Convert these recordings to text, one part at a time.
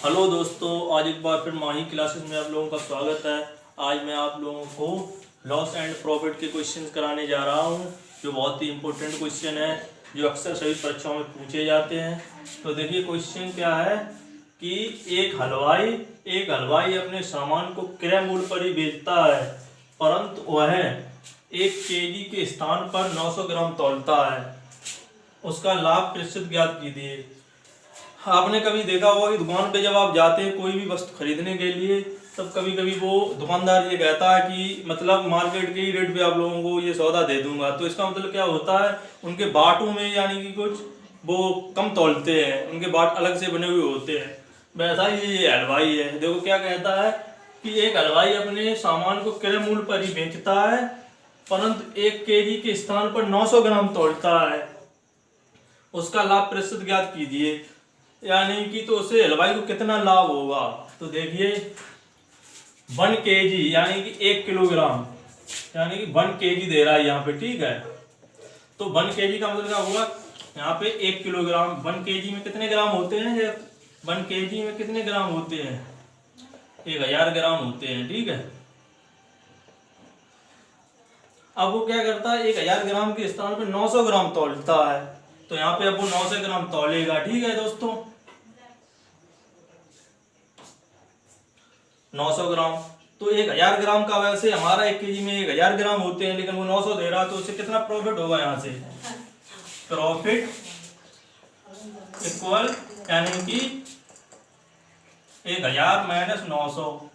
Hello दोस्तों, आज एक बार फिर माही क्लासेस में आप लोगों का स्वागत है। आज मैं आप लोगों को लॉस एंड प्रॉफिट के क्वेश्चंस कराने जा रहा हूं, जो बहुत ही इंपॉर्टेंट क्वेश्चन है, जो अक्सर सभी परीक्षाओं में पूछे जाते हैं। तो देखिए क्वेश्चन क्या है कि एक हलवाई अपने सामान को क्रय मूल्य पर ही बेचता है, परंतु वह 1 केजी के स्थान पर 900 ग्राम तौलता है। उसका लाभ प्रतिशत ज्ञात कीजिए। आपने कभी देखा होगा कि दुकान पे जब आप जाते हैं कोई भी वस्तु खरीदने के लिए, तब कभी कभी वो दुकानदार ये कहता है कि मतलब मार्केट के ही रेट पे आप लोगों को ये सौदा दे दूंगा। तो इसका मतलब क्या होता है, उनके बाटों में यानी कि कुछ वो कम तौलते हैं, उनके बाट अलग से बने हुए होते हैं। वैसा ही ये हलवाई है। देखो क्या कहता है कि एक हलवाई अपने सामान को क्रय मूल्य पर ही बेचता है, परंतु 1 केजी के स्थान पर 900 ग्राम तौलता है। उसका लाभ प्रतिशत ज्ञात कीजिए। यानी कि तो उसे हलवाई को कितना लाभ होगा। तो देखिए 1 केजी यानी कि 1 किलोग्राम, यानी कि 1 केजी दे रहा है यहाँ पे, ठीक है। तो 1 केजी का मतलब क्या होगा, यहाँ पे 1 किलोग्राम। 1 केजी में कितने ग्राम होते हैं? 1 केजी में कितने ग्राम होते हैं? 1000 ग्राम होते हैं, ठीक है। अब वो क्या करता है, 1000 ग्राम के स्थान पे 900 ग्राम तौलता है। तो यहाँ पे अब वो 900 ग्राम तौलेगा, ठीक है दोस्तों। 900 ग्राम तो 1000 ग्राम का, वैसे हमारा 1 केजी में 1000 ग्राम होते हैं, लेकिन वो 900 दे रहा है, तो उससे कितना प्रॉफिट होगा? यहाँ से प्रॉफिट इक्वल यानी कि 1000 माइनस 900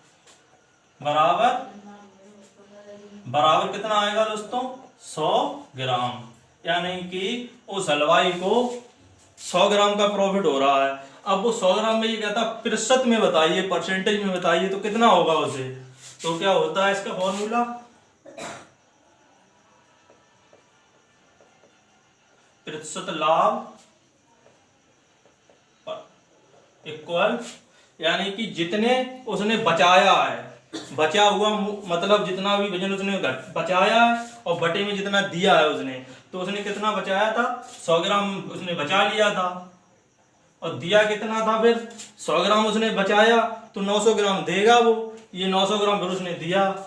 बराबर कितना आएगा दोस्तों? 100 ग्राम। यानी कि उस हलवाई को 100 ग्राम का प्रॉफिट हो रहा है। अब वो 100 ग्राम में ये कहता प्रतिशत में बताइए, परसेंटेज में बताइए, तो कितना होगा उसे। तो क्या होता है इसका फॉर्मूला, प्रतिशत लाभ इक्वल यानी कि जितने उसने बचाया है, बचा हुआ मतलब जितना भी वजन उसने बचाया है और बटे में जितना दिया है उसने, तो उसने कितना बचाया था? 100 ग्राम उसने बचा लिया था, और दिया कितना था? फिर 100 ग्राम उसने बचाया तो 900 ग्राम देगा वो। ये 900 ग्राम फिर उसने दिया,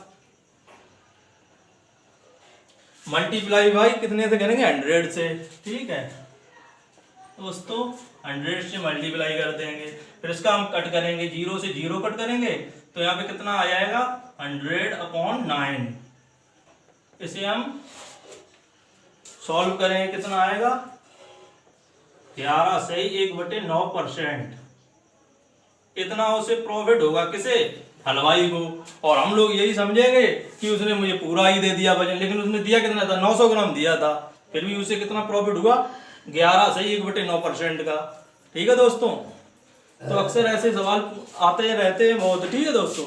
मल्टीप्लाई बाई कितने से करेंगे? 100 से, ठीक है दोस्तों। 100 से मल्टीप्लाई कर देंगे, फिर इसका हम कट करेंगे, 0 से 0 कट करेंगे, तो यहाँ पे कितना आ जाएगा? 100/9। इसे हम सॉल्व करेंगे, कितना आएगा? 11 से 1/9%। इतना उसे प्रॉफिट होगा, किसे? हलवाई को। और हम लोग यही समझेंगे कि उसने मुझे पूरा ही दे दिया वजन, लेकिन उसने दिया कितना था? 900 ग्राम दिया था, फिर भी उसे कितना प्रॉफिट हुआ? 11 से 1/9% का, ठीक है दोस्तों। तो अक्सर ऐसे सवाल आते रहते हैं बहुत, ठीक है दोस्तों।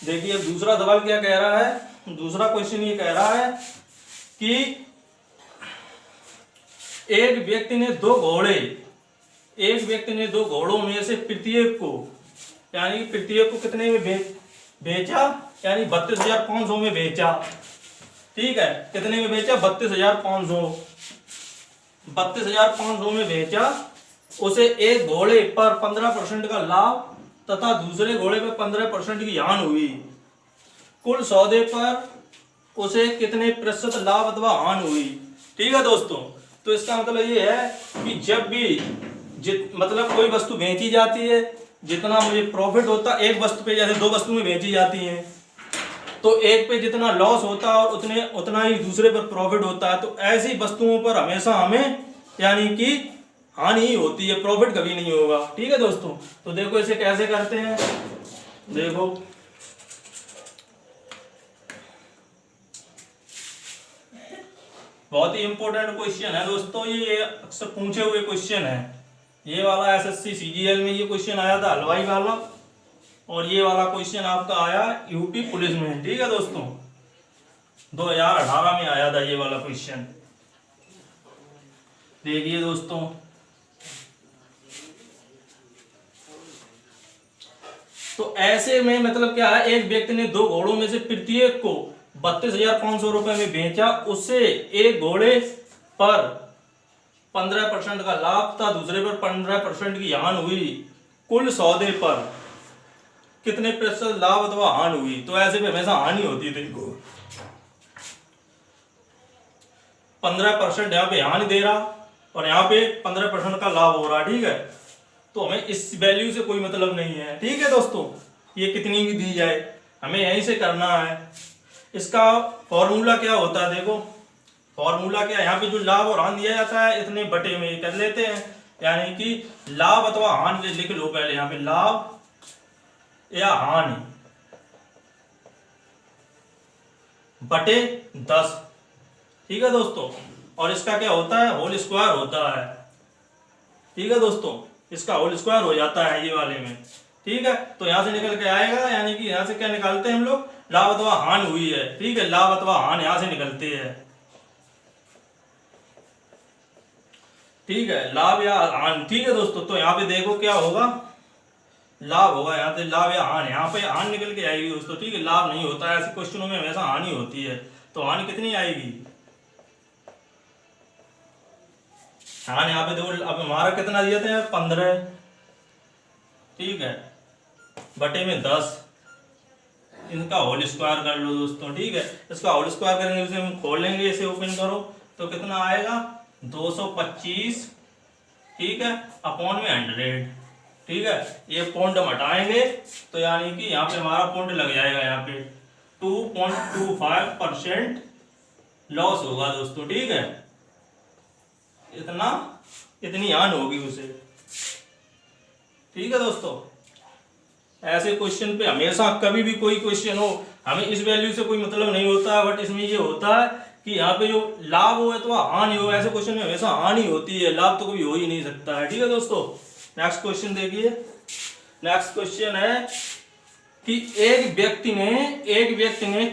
देखिए दूसरा सवाल क्या कह रहा है, दूसरा क्वेश्चन ये कह रहा है कि एक व्यक्ति ने दो घोड़ों में से प्रत्येक को, यानी प्रत्येक को कितने में बेचा? यानी 32,500 में बेचा, ठीक है। कितने में बेचा? 32,500 में बेचा। उसे एक घोड़े पर 15% का लाभ तथा दूसरे घोड़े पर 15% की हानि हुई। कुल सौदे पर उसे कितने प्रतिशत लाभ अथवा हानि हुई, ठीक है दोस्तों। तो इसका मतलब ये है कि जब भी मतलब कोई वस्तु बेची जाती है, जितना मुझे प्रॉफिट होता है एक वस्तु पे, जैसे 2 वस्तु में बेची जाती हैं, तो एक पे जितना लॉस होता है और उतना ही दूसरे पर प्रॉफिट होता है। तो ऐसी वस्तुओं पर हमेशा हमें यानी कि हानि ही होती है, प्रॉफिट कभी नहीं होगा, ठीक है दोस्तों। तो देखो इसे कैसे करते हैं, देखो बहुत ही इंपॉर्टेंट क्वेश्चन है दोस्तों, ये अक्सर पूछे हुए क्वेश्चन है। ये वाला एसएससी सीजीएल में ये क्वेश्चन आया था, हलवाई वाला, और ये वाला क्वेश्चन आपका आया यूपी पुलिस में, ठीक है दोस्तों। 2018 में आया था ये वाला क्वेश्चन। देखिए दोस्तों, तो ऐसे में मतलब क्या है, एक व्यक्ति ने 2 घोड़ों में से प्रत्येक को 32,500 रुपए में बेचा। उससे एक घोड़े पर 15% का लाभ था, दूसरे पर 15% की हानि हुई। कुल सौदे पर कितने प्रतिशत लाभ अथवा हानि हुई, तो ऐसे भी हमेशा हानि होती है। देखो 15% यहाँ पे हानि दे रहा और यहाँ पे 15% का लाभ हो रहा, ठीक है। तो हमें इस वैल्यू से कोई मतलब नहीं है, ठीक है दोस्तों। ये कितनी भी दी जाए हमें यहीं से करना है। इसका फॉर्मूला क्या होता है, देखो फॉर्मूला क्या है, यहाँ पे जो लाभ और हानि दिया जाता है इतने बटे में कर लेते हैं, यानी कि लाभ अथवा हानि लिख लो पहले, यहाँ पे लाभ या हानि बटे 10, ठीक है दोस्तों। और इसका क्या होता है, होल स्क्वायर होता है, ठीक है दोस्तों। इसका होल स्क्वायर हो जाता है ये वाले में, ठीक है। तो यहां से निकल के आएगा, यानी कि यहां से क्या निकालते हैं हम लोग, लाभ अथवा हानि हुई है, ठीक है। लाभ अथवा हानि यहां से निकलते हैं, ठीक है, लाभ या हानि, ठीक है दोस्तों। तो यहाँ पे देखो क्या होगा, लाभ होगा, यहाँ पे लाभ या हानि, यहाँ पे हानि निकल के आएगी दोस्तों, ठीक है। लाभ नहीं होता है ऐसे क्वेश्चनों में, हमेशा हानि होती है। तो हानि कितनी आएगी, हानि यहाँ पे देखो, अब हमारा कितना दिया था 15, ठीक है, बटे में 10, इनका होल स्क्वायर कर लो दोस्तों, ठीक है। इसका होल स्क्वायर करेंगे, उसे हम खोलेंगे, इसे ओपन करो तो कितना आएगा 225, ठीक है, अपॉन में 100, ठीक है। ये पॉइंट हम हटाएंगे तो यानी कि यहाँ पे हमारा पॉइंट लग जाएगा, यहाँ पे 2.25% लॉस होगा दोस्तों, ठीक है। इतनी हानि होगी उसे, ठीक है दोस्तों। ऐसे क्वेश्चन पे हमेशा कभी भी कोई क्वेश्चन हो, हमें इस वैल्यू से कोई मतलब नहीं होता है, बट इसमें ये होता है कि यहाँ पे जो लाभ हो तो हानि हो, ऐसे क्वेश्चन में हमेशा हानि होती है, लाभ तो कभी हो ही नहीं सकता है, ठीक है दोस्तों। नेक्स्ट क्वेश्चन देखिए। नेक्स्ट क्वेश्चन है कि एक व्यक्ति ने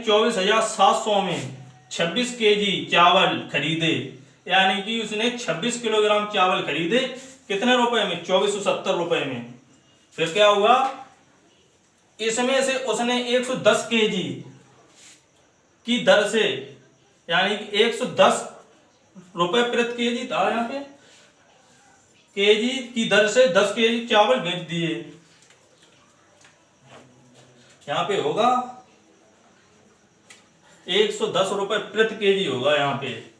24,700 में 26 केजी चावल खरीदे, यानी कि उसने 26 किलोग्राम चावल खरीदे, कितने रुपए में, 2470 रुपए में। फिर क्या हुआ, इसमें से उसने 110 केजी की दर से, यानी कि 110 रुपए प्रति केजी था यहाँ पे, केजी की दर से 10 केजी चावल बेच दिए। यहाँ पे होगा 110 रुपए प्रति केजी होगा, यहाँ पे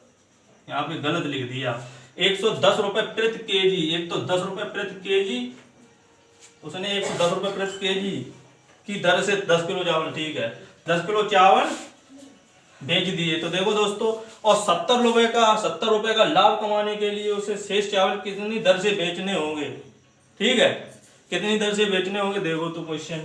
गलत लिख दिया, 110 रुपए प्रति केजी, एक तो 10 रुपए प्रति केजी, उसने 110 रुपए प्रति केजी की दर से 10 किलो चावल, ठीक है, 10 किलो चावल बेच दिए। तो देखो दोस्तों, और 70 रुपए का लाभ कमाने के लिए उसे शेष चावल कितनी दर से बेचने होंगे, ठीक है, कितनी दर से बेचने होंगे। देखो तो क्वेश्चन,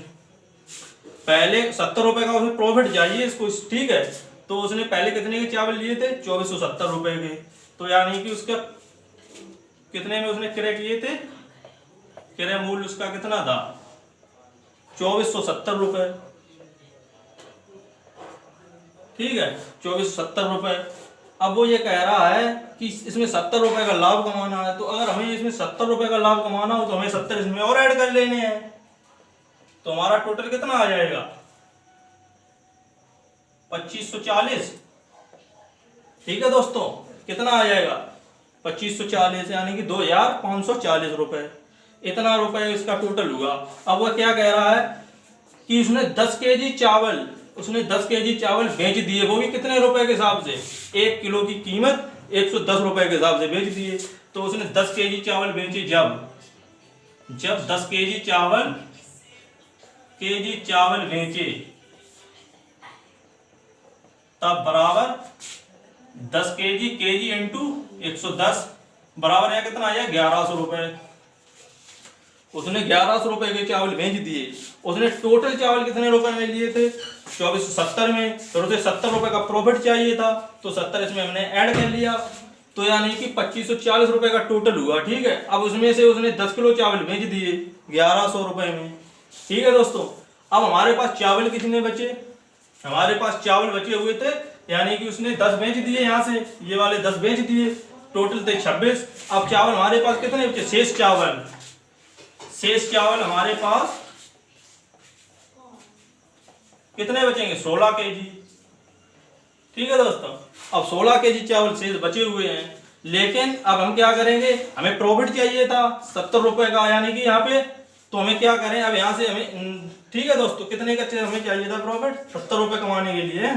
पहले 70 रुपए का उसे प्रॉफिट चाहिए इसको, ठीक है। तो उसने पहले कितने के चावल लिए थे, 2470 रुपए के। तो यानी कि उसका कितने में उसने क्रय किए थे, क्रय मूल्य उसका कितना था, 2470 रुपए, ठीक है, 2470 रुपए। अब वो ये कह रहा है कि इसमें 70 रुपए का लाभ कमाना है, तो अगर हमें इसमें 70 रुपए का लाभ कमाना हो तो हमें 70 इसमें और ऐड कर लेने हैं, तो हमारा टोटल कितना आ जाएगा, 2540, ठीक है दोस्तों। कितना आ जाएगा 2540, यानी कि 2540 रुपए, इतना रुपए इसका टोटल हुआ। अब वह क्या कह रहा है कि उसने 10 केजी चावल बेच दिए, वो भी कितने रुपए के हिसाब से, 1 किलो की कीमत 110 रुपए के हिसाब से बेच दिए। तो उसने 10 केजी चावल बेचे, जब 10 केजी चावल बेचे, तब बराबर 10 केजी इंटू 110 बराबर है कितना आया, 1100 रुपए। उसने 1100 रुपए के चावल बेच दिए। उसने टोटल चावल कितने रुपए में लिए थे, 2470 में। तो उसे 70 रुपए का प्रॉफिट चाहिए था, तो 70 इसमें हमने ऐड कर लिया, तो यानी कि 2540 रुपए का टोटल हुआ, ठीक है। अब उसमें से उसने 10 किलो चावल बेच दिए 1100 रुपए में, ठीक है दोस्तों। अब हमारे पास चावल कितने बचे, हमारे पास चावल बचे हुए थे, यानी कि उसने 10 बेच दिए, यहाँ से ये वाले 10 बेच दिए, टोटल थे 26। अब चावल हमारे पास कितने बचे, शेष चावल हमारे पास कितने बचेंगे, 16 केजी, ठीक है दोस्तों। अब 16 केजी चावल शेष बचे हुए हैं, लेकिन अब हम क्या करेंगे, हमें प्रॉफिट चाहिए था 70 रुपए का, यानी कि यहाँ पे तो हमें क्या करें, अब यहाँ से हमें ठीक है दोस्तों, कितने का हमें चाहिए था प्रॉफिट, 70 रुपये कमाने के लिए।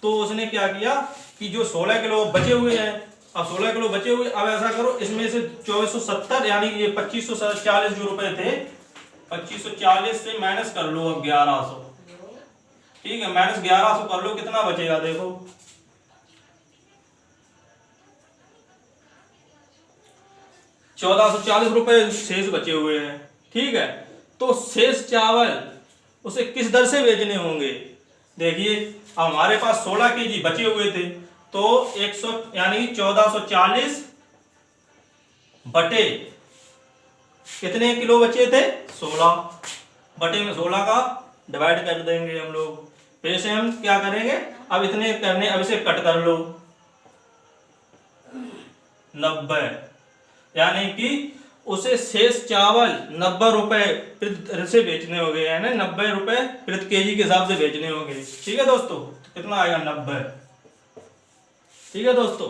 तो उसने क्या किया कि जो 16 किलो बचे हुए हैं, अब 16 किलो बचे हुए, अब ऐसा करो इसमें से 2470 यानी ये 2540 जो रुपए थे, 2540 से माइनस कर लो अब 1100। ठीक है, माइनस 1100 कर लो, कितना बचेगा देखो, 1440 रुपए शेष बचे हुए हैं। ठीक है, तो शेष चावल उसे किस दर से बेचने होंगे। देखिए अब हमारे पास 16 केजी बचे हुए थे, तो 100 यानी 1440 बटे कितने किलो बचे थे, 16 बटे में 16 का डिवाइड कर देंगे हम लोग। फिर से हम क्या करेंगे, अब इतने करने, अब इसे कट कर लो, 90 यानी कि उसे शेष चावल 90 रुपए से बेचने होंगे, यानी 90 रुपए प्रति केजी के हिसाब से बेचने होंगे। ठीक है दोस्तों, तो कितना आएगा 90। ठीक है दोस्तों,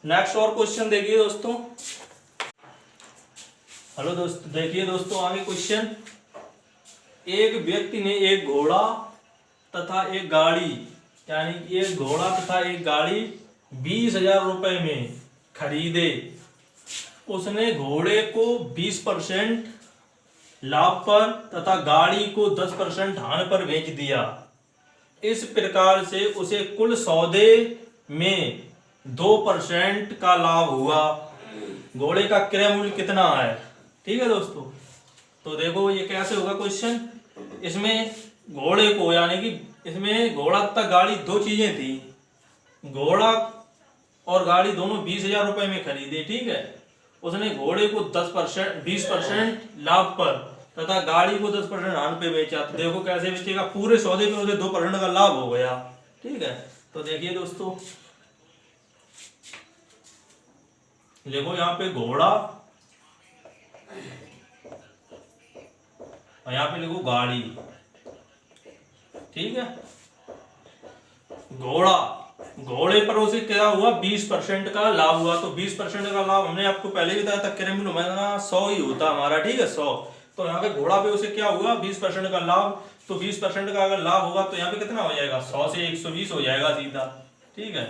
नेक्स्ट और क्वेश्चन देखिए दोस्तों। हेलो दोस्तों, देखिए दोस्तों आगे क्वेश्चन, एक व्यक्ति ने एक घोड़ा तथा एक गाड़ी, यानी एक घोड़ा तथा एक गाड़ी 20,000 रुपए में खरीदे। उसने घोड़े को 20% लाभ पर तथा गाड़ी को 10% हानि पर बेच दिया। इस प्रकार से उसे कुल सौदे में 2% का लाभ हुआ। घोड़े का क्रय मूल्य कितना है। ठीक है दोस्तों, तो देखो ये कैसे होगा क्वेश्चन, इसमें घोड़े को, यानी कि इसमें घोड़ा तथा गाड़ी दो चीजें थी, घोड़ा और गाड़ी दोनों 20,000 रुपए में खरीदे। ठीक है, उसने घोड़े को 20% लाभ पर तथा गाड़ी को 10% हानि पे बेचा। तो देखो कैसे बेचेगा, पूरे सौदे में उसे 2% का लाभ हो गया। ठीक है, तो देखिए दोस्तों, देखो यहाँ पे घोड़ा और यहाँ पे लिखो गाड़ी। ठीक है, घोड़े पर उसे क्या हुआ, 20% का लाभ हुआ। तो 20% का लाभ हमने आपको पहले भी बताया था, क्रय मूल्य हमारा 100 ही होता हमारा। ठीक है, 100। तो यहाँ पे घोड़ा पे उसे क्या हुआ, 20% का लाभ। तो 20% का अगर लाभ होगा तो यहाँ पे कितना हो जाएगा, 100 से 120 हो जाएगा सीधा। ठीक है,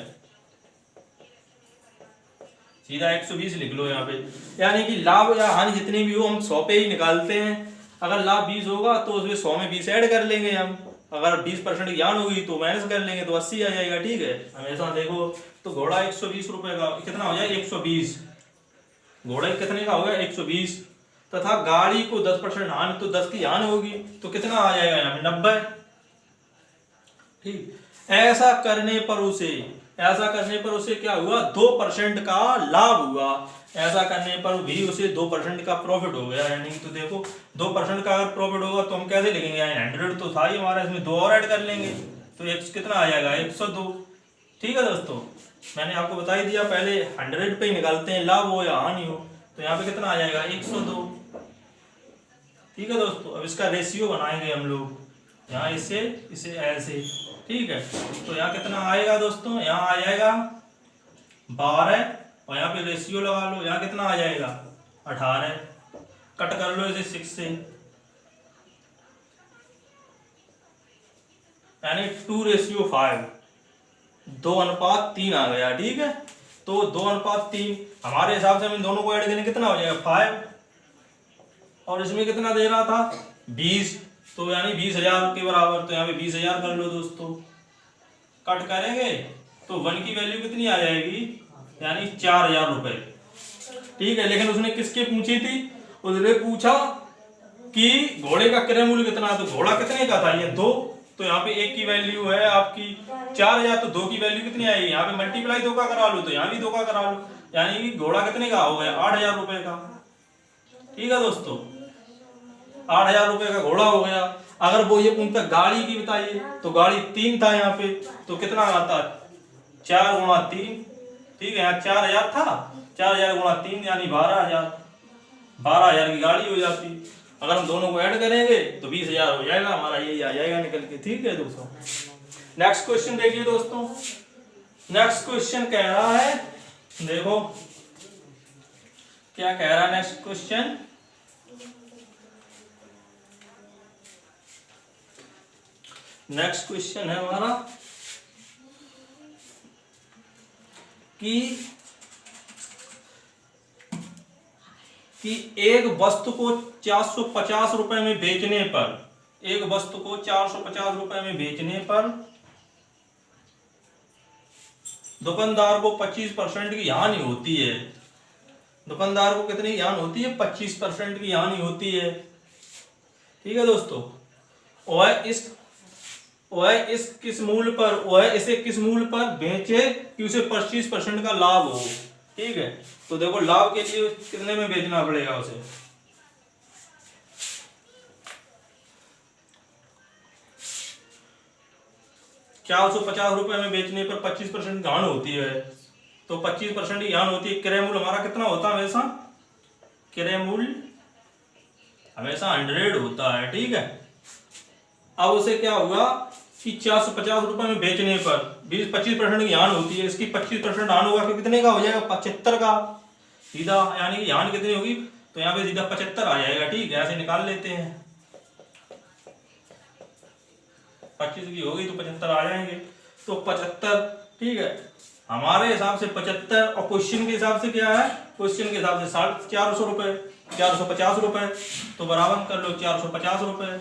सीधा 120 लिख लो यहाँ पे, यानी कि लाभ या हानि जितनी भी हो हम 100 पे ही निकालते हैं। अगर लाभ 20 होगा तो उसमें 100 में 20 ऐड कर लेंगे हम, अगर 20% ज्ञान होगी तो माइनस कर लेंगे तो 80 आ जाएगा। ठीक है, हमेशा देखो, तो घोड़ा 120 रुपए का कितना हो जाएगा, 120। घोड़ा कितने का होगा, 120, तथा गाड़ी को 10% हानि, तो 10 की हानि होगी तो कितना आ जाएगा यहाँ पे, 90। ठीक, ऐसा करने पर उसे क्या हुआ, 2% का लाभ हुआ। ऐसा करने पर भी उसे 2% का प्रॉफिट हो गया। यानी तो देखो 2% का अगर प्रॉफिट होगा तो हम कैसे लिखेंगे, 100 तो था ही हमारा, इसमें 2 और ऐड कर लेंगे तो कितना आ जाएगा, 102। ठीक है दोस्तों, मैंने आपको बता ही दिया पहले, 100 पे ही निकालते हैं, लाभ हो या हानि हो। तो यहाँ पे कितना आ जाएगा, 102। ठीक है दोस्तों, अब इसका रेशियो बनाएंगे हम लोग, यहाँ इसे ऐसे। ठीक है, तो यहाँ कितना आएगा दोस्तों, यहाँ आ जाएगा 12 और यहाँ पे रेशियो लगा लो, यहाँ कितना आ जाएगा 18। कट कर लो इसे 6 से, यानी 2:5, 2:3 आ गया। ठीक है, तो 2:3 हमारे हिसाब से हम इन दोनों को ऐड करें कितना हो जाएगा, 5। और इसमें कितना दे रहा था, 20, तो यानी 20,000 के बराबर। तो यहाँ पे 20,000 कर लो दोस्तों, कट करेंगे तो 1 की वैल्यू कितनी आ जाएगी, यानी 4,000 रुपए। ठीक है, लेकिन उसने किसके पूछी थी, उसने पूछा कि घोड़े का क्रय मूल्य कितना है। तो घोड़ा कितने का था, ये 2, तो यहाँ पे 1 की वैल्यू है आपकी 4,000, तो 2 की वैल्यू कितनी आएगी, यहाँ पे मल्टीप्लाई 2 का करा लो, तो यहाँ भी 2 का करा लो, यानी कि घोड़ा कितने का हो गया, 8,000 रुपए का। ठीक है दोस्तों, 8,000 रुपए का घोड़ा हो गया। अगर वो ये पूछता गाड़ी की बताइए, तो गाड़ी 3 था यहाँ पे, तो कितना आता, 4 गुणा 3। ठीक है, यहाँ 4,000 था, 4,000 गुणा 3 यानी 12,000। 12,000 की गाड़ी हो जाती। अगर हम दोनों को ऐड करेंगे तो 20,000 हो जाएगा हमारा, यही आ जाएगा निकल के। ठीक है दोस्तों, नेक्स्ट क्वेश्चन देखिए दोस्तों। नेक्स्ट क्वेश्चन कह रहा है, देखो क्या कह रहा है नेक्स्ट क्वेश्चन? नेक्स्ट क्वेश्चन है हमारा कि एक वस्तु को 450 रुपए में बेचने पर, एक वस्तु को 450 रुपए में बेचने पर दुकानदार को 25% की हानि होती है। दुकानदार को कितनी हानि होती है? 25% की हानि होती है। ठीक है दोस्तों, वह इसे किस मूल्य पर बेचे कि उसे 25% का लाभ हो। ठीक है, तो देखो लाभ के लिए कितने में बेचना पड़ेगा उसे? ₹450 में बेचने पर 25% हानि होती है, तो 25% की हानि होती है। क्रय मूल्य हमारा कितना होता है? हमेशा क्रय मूल्य हमेशा 100 होता है। ठीक है, अब उसे क्या हुआ कि 450 रुपए में बेचने पर 25% की हानि होती है। इसकी 25% हानि होगा कि कितने का हो जाएगा? 75 का सीधा, यानी कि हानि कितनी होगी? तो यहाँ पे सीधा 75 आ जाएगा। ठीक है, ऐसे निकाल लेते हैं। 25 की होगी तो 75 आ जाएंगे, तो 75। ठीक है, हमारे हिसाब से 75 और क्वेश्चन के हिसाब से क्या है? क्वेश्चन के हिसाब से 450 रुपए, 450 रुपए, तो बराबर कर लो 450 रुपए।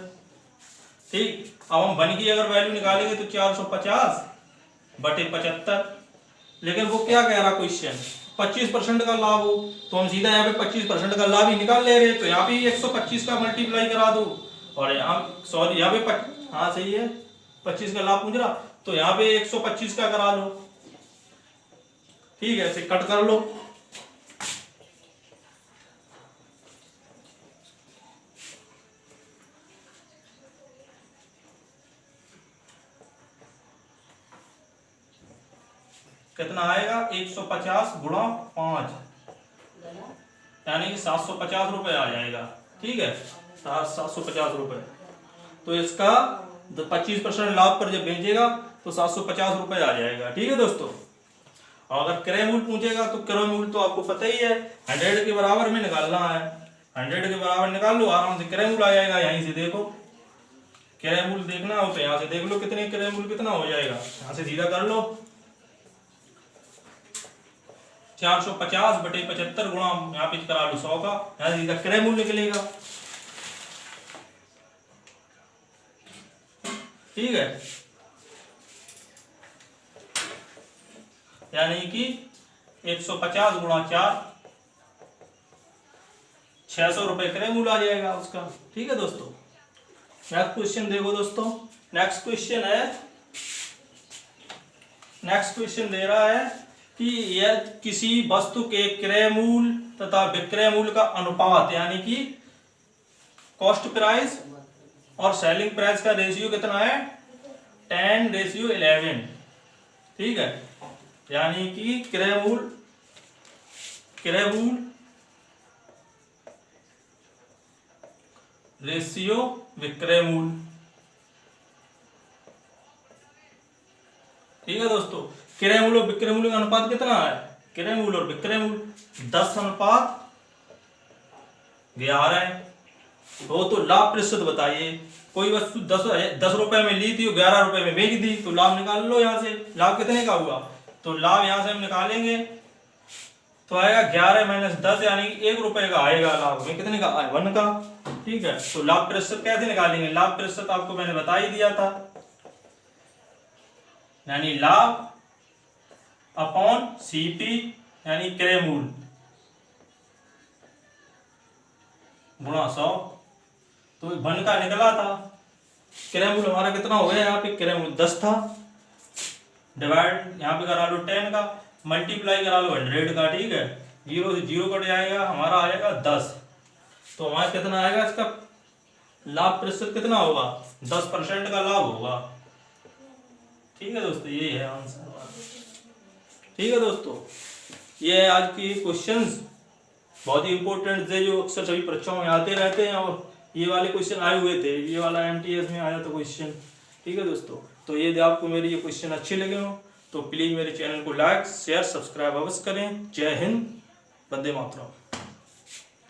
ठीक, अब हम 1 की अगर वैल्यू निकालेंगे तो 450 बटे 75, लेकिन वो क्या कह रहा क्वेश्चन? 25% का लाभ हो, तो हम सीधा यहाँ पे 25% का लाभ ही निकाल ले रहे, तो यहाँ पे 125 का मल्टीप्लाई करा दो, और यहाँ सॉरी यहाँ पे हाँ सही है, 25 का लाभ पूछ रहा, तो यहाँ पे 125 का करा लो। ठीक है, ऐसे कट कर लो। कितना आएगा? 150 गुणा 5, यानी कि 750 रुपए आ जाएगा। ठीक है, 750 रुपए, तो इसका 25% लाभ पर जब बेचेगा तो 750 रुपए आ जाएगा। ठीक है दोस्तों, और अगर क्रय मूल्य पूछेगा तो क्रय मूल्य तो आपको पता ही है, 100 के बराबर में निकालना है। 100 के बराबर निकाल लो, आराम से क्रय मूल्य आ जाएगा। यहीं से देखो, क्रय मूल्य देखना हो तो यहाँ से देख लो कितने क्रय मूल्य कितना हो जाएगा, यहाँ से सीधा कर लो। 450 बटे 75 गुणा यहाँ पे करा लो 100 का, यहाँ सीधा क्रय मूल्य निकलेगा। ठीक है, यानी कि 150 गुणा 4, 600 रुपए क्रय मूल्य आ जाएगा उसका। ठीक है दोस्तों, नेक्स्ट क्वेश्चन देखो दोस्तों। नेक्स्ट क्वेश्चन दे रहा है कि यह किसी वस्तु के क्रय मूल्य तथा विक्रय मूल्य का अनुपात, यानी कि कॉस्ट प्राइस और सेलिंग प्राइस का रेशियो कितना है? 10:11। ठीक है, यानी कि क्रय मूल्य रेशियो विक्रय मूल्य। ठीक है दोस्तों, क्रय मूल्य और विक्रय मूल्य का अनुपात कितना है? क्रय मूल्य और विक्रय मूल्य 10:11। हो तो लाभ प्रतिशत बताइए। कोई वस्तु 10 रुपए में ली थी, 11 रुपए में बेच दी, तो लाभ निकाल लो यहाँ से। लाभ कितने का हुआ? तो लाभ यहाँ से हम निकालेंगे तो आएगा 11 - 10, यानी 1 रुपए का आएगा लाभ में। कितने का? 1 का। ठीक है, तो लाभ प्रतिशत कैसे निकालेंगे? लाभ प्रतिशत आपको मैंने बता ही दिया था, यानी लाभ अपॉन सीपी, यानी क्रय मूल्य, गुणा 100। तो 1 का निकला था। क्रय मूल्य हमारा कितना हो गया? यहाँ पे क्रय मूल्य 10 था, डिवाइड यहाँ पे करा लो 10 का, मल्टीप्लाई करा लो 100 का। ठीक है, 0 से 0 कट जाएगा, हमारा आएगा 10। तो हमारा कितना आएगा? इसका लाभ प्रतिशत कितना होगा? 10% का लाभ होगा। ठीक है दोस्तों, ये है आंसर। ठीक है दोस्तों, ये है आज की क्वेश्चंस, बहुत ही इंपॉर्टेंट थे, जो अक्सर सभी परीक्षाओं में आते रहते हैं, और ये वाले क्वेश्चन आए हुए थे, ये वाला MTS में आया था क्वेश्चन। ठीक है दोस्तों, तो यदि आपको मेरे ये क्वेश्चन अच्छे लगे हो तो प्लीज़ मेरे चैनल को लाइक, शेयर, सब्सक्राइब अवश्य करें। जय हिंद, वंदे मातरम।